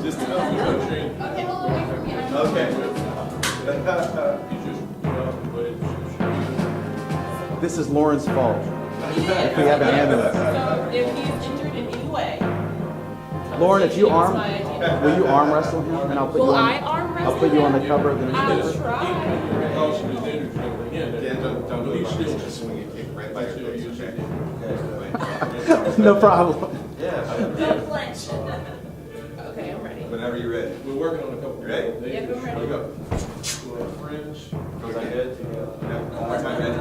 Just okay, hold on, wait for me. Okay. This is Lauren's fault. If we haven't handled it. So if he's injured in any way. Lauren, if you arm, my idea. will you arm wrestle him, and I'll put Will you I on. arm wrestle I'll put you on the him? cover of the I'll newspaper. try. Dan, don't do it. Just swing it, kick right by your face, okay? No problem. Don't flinch. Okay, I'm ready. Whenever you're ready. We're working on a couple. You ready? Yep, I'm ready. Here we go. Friends. Was I good? Yeah. One more time, ready?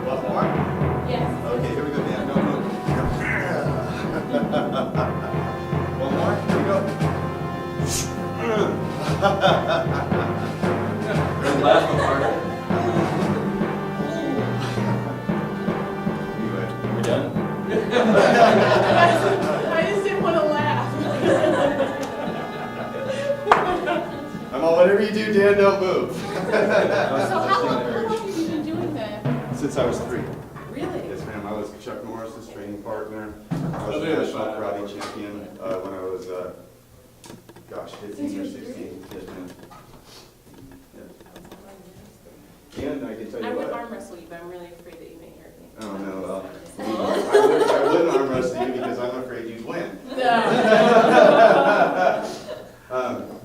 One more? Yes. Okay, here we go, Dan. Don't move. One more. Here we go. Last one, partner. We're done. I just didn't want to laugh. I'm all, whatever you do, Dan, don't move. So how long have you been doing that? Since I was 3. Really? Yes, ma'am. I was Chuck Norris's training partner. I was Oh, a there was national five. karate champion when I was, gosh, 15 or Since you were 16. Yes, ma'am. Yeah. And I can tell I you would what. arm wrestle you, but I'm really afraid that you may hurt me. Oh, no, well, I wouldn't arm wrestle you because I'm afraid you'd win. No.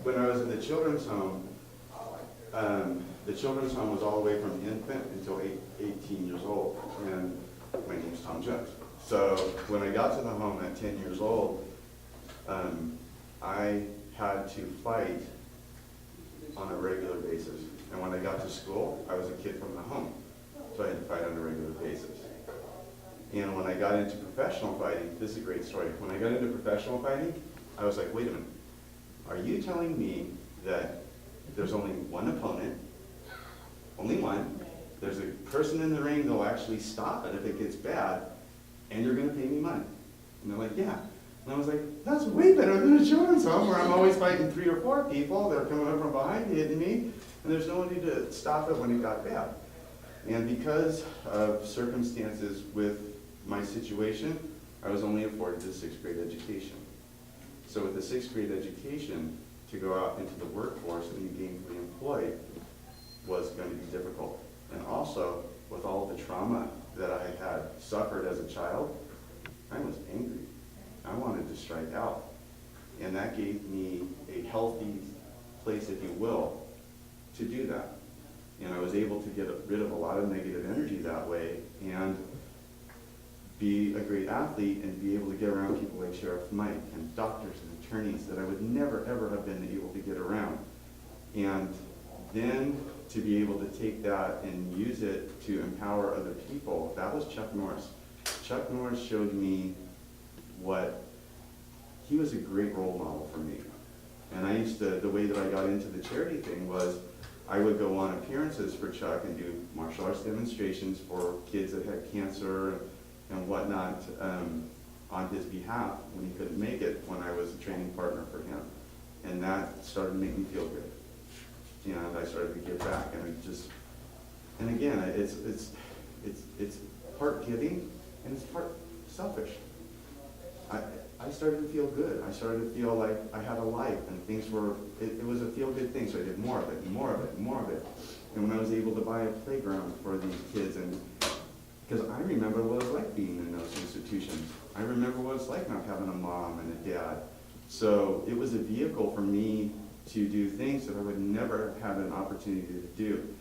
When I was in the children's home was all the way from infant until 18 years old, and my name's Tom Jones. So when I got to the home at 10 years old, I had to fight on a regular basis. And when I got to school, I was a kid from the home, so I had to fight on a regular basis. And when I got into professional fighting, this is a great story. When I got into professional fighting, I was like, wait a minute. Are you telling me that there's only one opponent, only one, there's a person in the ring that'll actually stop it if it gets bad, and you're going to pay me money? And they're like, yeah. And I was like, that's way better than a children's home where I'm always fighting 3 or 4 people. They're coming up from behind hitting me, and there's nobody to stop it when it got bad. And because of circumstances with my situation, I was only afforded a 6th grade education. So with the 6th grade education, to go out into the workforce and be gainfully employed was going to be difficult. And also, with all the trauma that I had suffered as a child, I was angry. I wanted to strike out. And that gave me a healthy place, if you will, to do that. And I was able to get rid of a lot of negative energy that way and be a great athlete and be able to get around people like Sheriff Mike and doctors and attorneys that I would never, ever have been able to get around. And then to be able to take that and use it to empower other people, that was Chuck Norris. Chuck Norris showed me he was a great role model for me. And I used to, the way that I got into the charity thing was I would go on appearances for Chuck and do martial arts demonstrations for kids that had cancer and whatnot on his behalf when he couldn't make it when I was a training partner for him. And that started to make me feel good. And I started to give back, and again, it's part giving and it's part selfish. I started to feel good. I started to feel like I had a life and things were, it was a feel-good thing, so I did more of it, and more of it, and more of it. And when I was able to buy a playground for these kids, and because I remember what it was like being in those institutions. I remember what it's like not having a mom and a dad. So it was a vehicle for me to do things that I would never have an opportunity to do.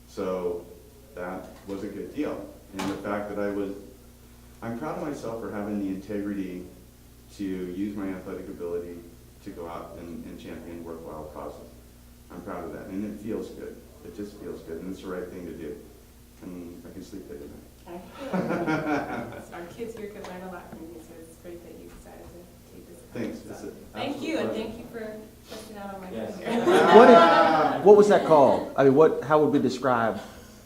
So that was a good deal. And the fact that I'm proud of myself for having the integrity to use my athletic ability to go out and champion worthwhile causes. I'm proud of that, and it feels good. It just feels good, and it's the right thing to do. And I can sleep good tonight. Our kids here could learn a lot from you, so it's great that you decided to take this. Thanks. Thank you, and thank you for testing out on my Yes. career. What was that called? I mean, how would we describe?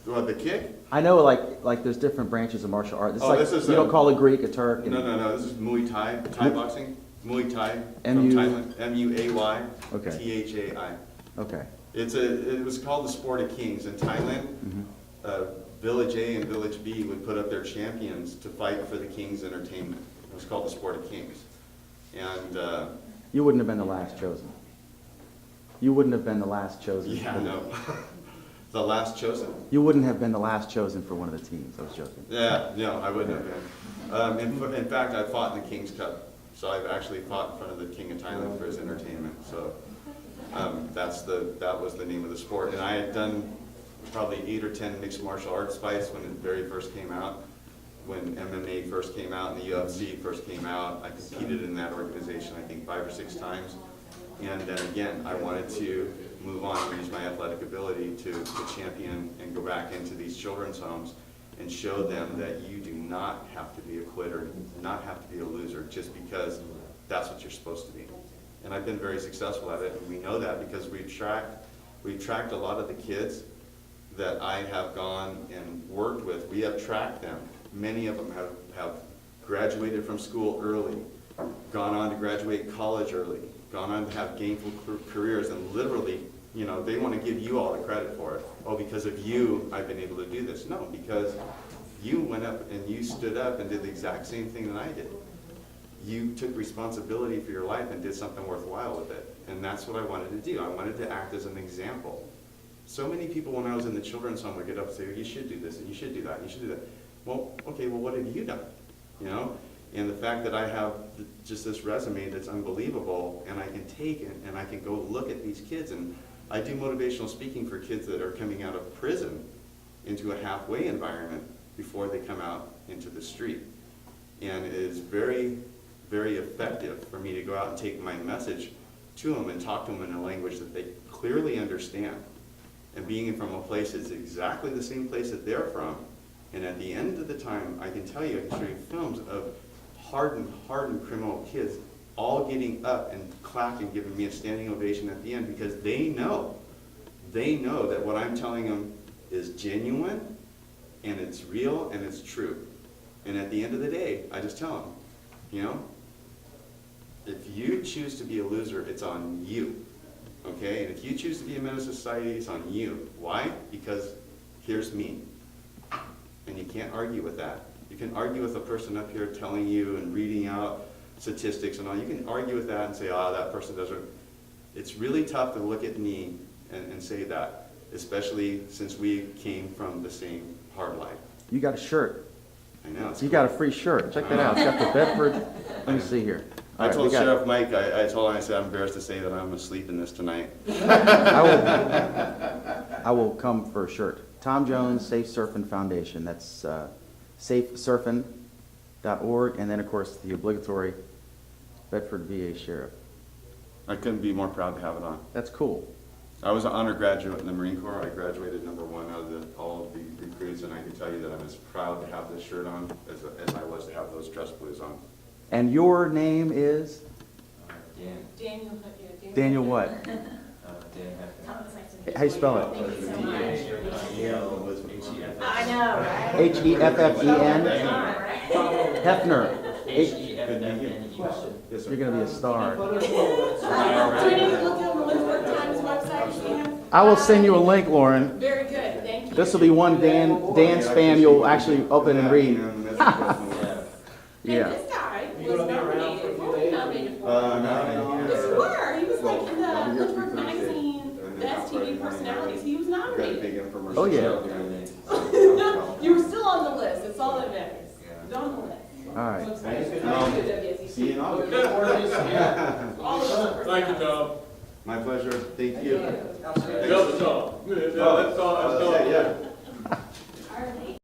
What, the kick? I know like there's different branches of martial art. It's Oh, like, this is you don't a- call a Greek a Turk. and- No, this is Muay Thai, Thai boxing, Muay Thai from M-U- Thailand, Muay, Okay. Thai. Okay. It was called the Sport of Kings in Thailand. Village A and Village B would put up their champions to fight for the King's entertainment. It was called the Sport of Kings. And, You wouldn't have been the last chosen. You wouldn't have been the last chosen. yeah, no. The last chosen. You wouldn't have been the last chosen for one of the teams. I was joking. Yeah, no, I wouldn't have been. In fact, I fought in the King's Cup. So I've actually fought in front of the King of Thailand for his entertainment. So that was the name of the sport. And I had done probably 8 or 10 mixed martial arts fights when it very first came out. When MMA first came out and the UFC first came out, I competed in that organization, I think 5 or 6 times. And then again, I wanted to move on and use my athletic ability to champion and go back into these children's homes and show them that you do not have to be a quitter, you do not have to be a loser just because that's what you're supposed to be. And I've been very successful at it, and we know that because we've tracked a lot of the kids that I have gone and worked with. We have tracked them. Many of them have graduated from school early, gone on to graduate college early, gone on to have gainful careers, and literally, you know, they want to give you all the credit for it. Oh, because of you, I've been able to do this. No, because you went up and you stood up and did the exact same thing that I did. You took responsibility for your life and did something worthwhile with it. And that's what I wanted to do. I wanted to act as an example. So many people when I was in the children's home would get up and say, you should do this, and you should do that, and you should do that. Well, okay, well, what have you done? You know? And the fact that I have just this resume that's unbelievable, and I can take it, and I can go look at these kids, and I do motivational speaking for kids that are coming out of prison into a halfway environment before they come out into the street. And it is very, very effective for me to go out and take my message to them and talk to them in a language that they clearly understand. And being from a place that's exactly the same place that they're from, and at the end of the time, I can tell you, I can show you films of hardened criminal kids all getting up and clapping, giving me a standing ovation at the end because they know that what I'm telling them is genuine, and it's real, and it's true. And at the end of the day, I just tell them, you know, if you choose to be a loser, it's on you. Okay, and if you choose to be a menace to society, it's on you. Why? Because here's me. And you can't argue with that. You can argue with a person up here telling you and reading out statistics and all. You can argue with that and say, that person doesn't. It's really tough to look at me and say that, especially since we came from the same hard life. You got a shirt. I know. It's You cool. got a free shirt. Check that out. It's got the Bedford. Let me see here. I All right, told we got- Sheriff Mike, I told him, I said, I'm embarrassed to say that I'm asleep in this tonight. I will come for a shirt. Tom Jones Safe Surfing Foundation. That's safesurfing.org, and then of course the obligatory Bedford VA Sheriff. I couldn't be more proud to have it on. That's cool. I was an honor graduate in the Marine Corps. I graduated #1 out of all of the recruits, and I can tell you that I'm as proud to have this shirt on as I was to have those dress blues on. And your name is Dan. Daniel what? Dan Heffner. How you spell it? I know, right? H-E-F-F-E-N? Hefner. H-E-F-F-N-E. Yes, You're going to be a star. Do we need to look on the Lynchburg Times website, Stan? I will send you a link, Lauren. Very good, thank you. This will be one Dan span you'll actually open and read. Yeah. And Yeah. this guy was nominated, what was he nominated for? no. Yes, you were. He was like in the Lynchburg Magazine Best TV Personalities. He was Got a nominated. big infomercial. Oh, yeah. You were still on the list. It's all that matters. You're on the list. All right. Looks like it's See you in August. all of us. Thank you, Tom. My pleasure. Thank you. Good, Tom. Good. Yeah, that's all. Yeah.